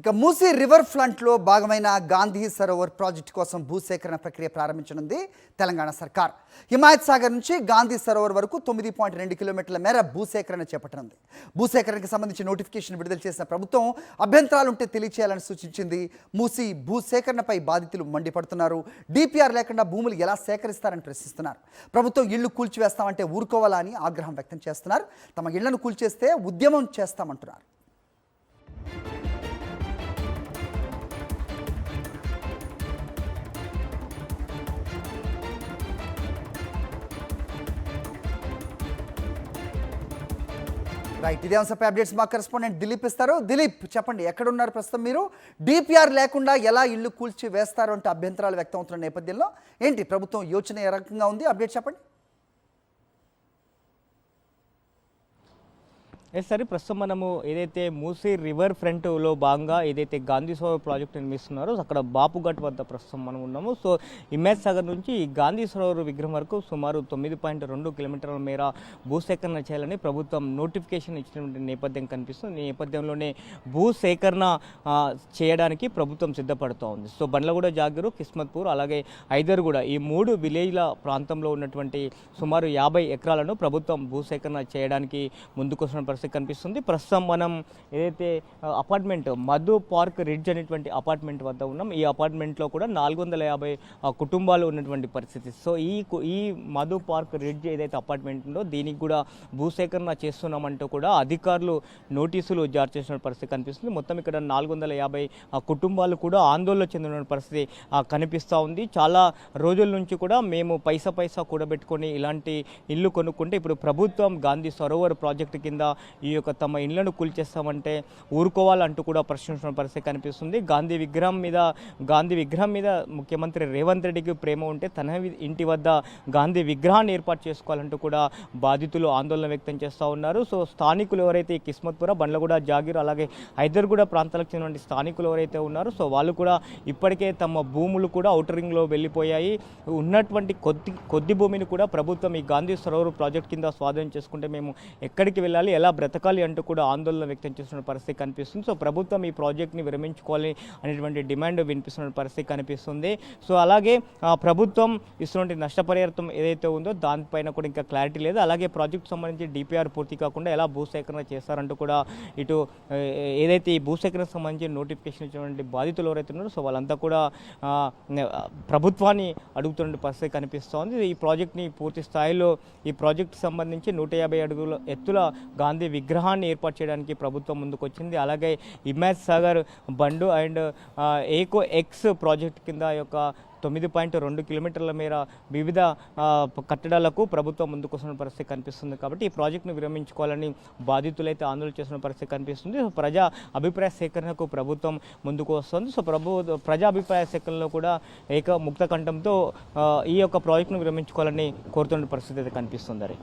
ఇక మూసీ రివర్ ఫ్రంట్లో భాగమైన గాంధీ సరోవర్ ప్రాజెక్టు కోసం భూసేకరణ ప్రక్రియ ప్రారంభించనుంది తెలంగాణ సర్కార్. హిమాయత్ సాగర్ నుంచి గాంధీ సరోవర్ వరకు 9.2 కిలోమీటర్ల మేర భూసేకరణ చేపట్టనుంది. భూసేకరణకు సంబంధించి నోటిఫికేషన్ విడుదల చేసిన ప్రభుత్వం అభ్యంతరాలుంటే తెలియచేయాలని సూచించింది. మూసీ భూసేకరణపై బాధితులు మండిపడుతున్నారు. డిపిఆర్ లేకుండా భూములు ఎలా సేకరిస్తారని ప్రశ్నిస్తున్నారు. ప్రభుత్వం ఇళ్లు కూల్చివేస్తామంటే ఊరుకోవాలా అని ఆగ్రహం వ్యక్తం చేస్తున్నారు. తమ ఇళ్లను కూల్చేస్తే ఉద్యమం చేస్తామంటున్నారు. రైట్, ఇదే అంశంపై అప్డేట్స్ మా కరెస్పాండెంట్ దిలీప్ ఇస్తారు. దిలీప్, చెప్పండి, ఎక్కడున్నారు ప్రస్తుతం మీరు? డిపిఆర్ లేకుండా ఎలా ఇల్లు కూల్చి వేస్తారు అంటే అభ్యంతరాలు వ్యక్తం అవుతున్న నేపథ్యంలో ఏంటి ప్రభుత్వం యోచన ఏ రకంగా ఉంది? అప్డేట్ చెప్పండి. సరే, ప్రస్తుతం మనము ఏదైతే మూసీ రివర్ ఫ్రంట్లో భాగంగా ఏదైతే గాంధీ సరోవర్ ప్రాజెక్ట్ నిర్మిస్తున్నారో అక్కడ బాపుఘట్ వద్ద ప్రస్తుతం మనం ఉన్నాము. సో హిమాయత్ సాగర్ నుంచి గాంధీ సరోవర్ విగ్రహం వరకు సుమారు 9.2 కిలోమీటర్ల మేర భూసేకరణ చేయాలని ప్రభుత్వం నోటిఫికేషన్ ఇచ్చినటువంటి నేపథ్యం కనిపిస్తుంది. ఈ నేపథ్యంలోనే భూసేకరణ చేయడానికి ప్రభుత్వం సిద్ధపడుతూ ఉంది. సో బండ్లగూడ, జాగీరు, కిస్మత్పూర్ అలాగే ఐదర్గూడ ఈ 3 విలేజ్ల ప్రాంతంలో ఉన్నటువంటి సుమారు 50 ఎకరాలను ప్రభుత్వం భూసేకరణ చేయడానికి ముందుకొస్తున్న పరిస్థితి కనిపిస్తుంది. ప్రస్తుతం మనం ఏదైతే అపార్ట్మెంట్ మధు పార్క్ రిడ్జ్ అనేటువంటి అపార్ట్మెంట్ వద్ద ఉన్నాం. ఈ అపార్ట్మెంట్లో కూడా 450 కుటుంబాలు ఉన్నటువంటి పరిస్థితి. సో ఈ మధు పార్క్ రిడ్జ్ ఏదైతే అపార్ట్మెంట్ ఉందో దీనికి కూడా భూసేకరణ చేస్తున్నామంటూ కూడా అధికారులు నోటీసులు జారీ చేసిన పరిస్థితి కనిపిస్తుంది. మొత్తం ఇక్కడ 450 కుటుంబాలు కూడా ఆందోళన చెందిన పరిస్థితి కనిపిస్తూ ఉంది. చాలా రోజుల నుంచి కూడా మేము పైసా కూడబెట్టుకొని ఇలాంటి ఇల్లు కొనుక్కుంటే ఇప్పుడు ప్రభుత్వం గాంధీ సరోవర్ ప్రాజెక్టు కింద ఈ యొక్క తమ ఇళ్లను కూల్చేస్తామంటే ఊరుకోవాలంటూ కూడా ప్రశ్నించిన పరిస్థితి కనిపిస్తుంది. గాంధీ విగ్రహం మీద ముఖ్యమంత్రి రేవంత్ రెడ్డికి ప్రేమ ఉంటే తన ఇంటి వద్ద గాంధీ విగ్రహాన్ని ఏర్పాటు చేసుకోవాలంటూ కూడా బాధితులు ఆందోళన వ్యక్తం చేస్తూ ఉన్నారు. సో స్థానికులు ఎవరైతే కిస్మత్పుర, బండ్లగూడ, జాగీర్ అలాగే హైదర్గూడ ప్రాంతాలకు చెందిన స్థానికులు ఎవరైతే ఉన్నారో సో వాళ్ళు కూడా ఇప్పటికే తమ భూములు కూడా ఔటర్ రింగ్లో వెళ్ళిపోయాయి. ఉన్నటువంటి కొద్ది భూమిని కూడా ప్రభుత్వం ఈ గాంధీ సరోవర్ ప్రాజెక్ట్ కింద స్వాధీనం చేసుకుంటే మేము ఎక్కడికి వెళ్ళాలి, ఎలా బ్రతకాలి అంటూ కూడా ఆందోళన వ్యక్తం చేస్తున్న పరిస్థితి కనిపిస్తుంది. సో ప్రభుత్వం ఈ ప్రాజెక్ట్ని విరమించుకోవాలి అనేటువంటి డిమాండ్ వినిపిస్తున్న పరిస్థితి కనిపిస్తుంది. సో అలాగే ప్రభుత్వం ఇస్తున్నటువంటి నష్టపరిహారం ఏదైతే ఉందో దానిపైన కూడా ఇంకా క్లారిటీ లేదు. అలాగే ప్రాజెక్ట్ సంబంధించి డిపిఆర్ పూర్తి కాకుండా ఎలా భూసేకరణ చేస్తారంటూ కూడా ఇటు ఏదైతే ఈ భూసేకరణకు సంబంధించి నోటిఫికేషన్ ఇచ్చినటువంటి బాధితులు ఎవరైతే ఉన్నారో సో వాళ్ళంతా కూడా ప్రభుత్వాన్ని అడుగుతున్న పరిస్థితి కనిపిస్తోంది. ఈ ప్రాజెక్ట్ని పూర్తి స్థాయిలో ఈ ప్రాజెక్టు సంబంధించి 150 అడుగుల ఎత్తుల గాంధీ విగ్రహాన్ని ఏర్పాటు చేయడానికి ప్రభుత్వం ముందుకొచ్చింది. అలాగే హిమాయత్ సాగర్ బండు అండ్ ఏకో ఎక్స్ ప్రాజెక్ట్ కింద యొక్క 9.2 కిలోమీటర్ల మేర వివిధ కట్టడాలకు ప్రభుత్వం ముందుకొస్తున్న పరిస్థితి కనిపిస్తుంది. కాబట్టి ఈ ప్రాజెక్టును విరమించుకోవాలని బాధితులైతే ఆందోళన చేస్తున్న పరిస్థితి కనిపిస్తుంది. ప్రజా అభిప్రాయ సేకరణకు ప్రభుత్వం ముందుకు వస్తుంది. సో ప్రజా అభిప్రాయ సేకరణలో కూడా ముక్త కంఠంతో ఈ యొక్క ప్రాజెక్టును విరమించుకోవాలని కోరుతున్న పరిస్థితి అయితే కనిపిస్తుంది.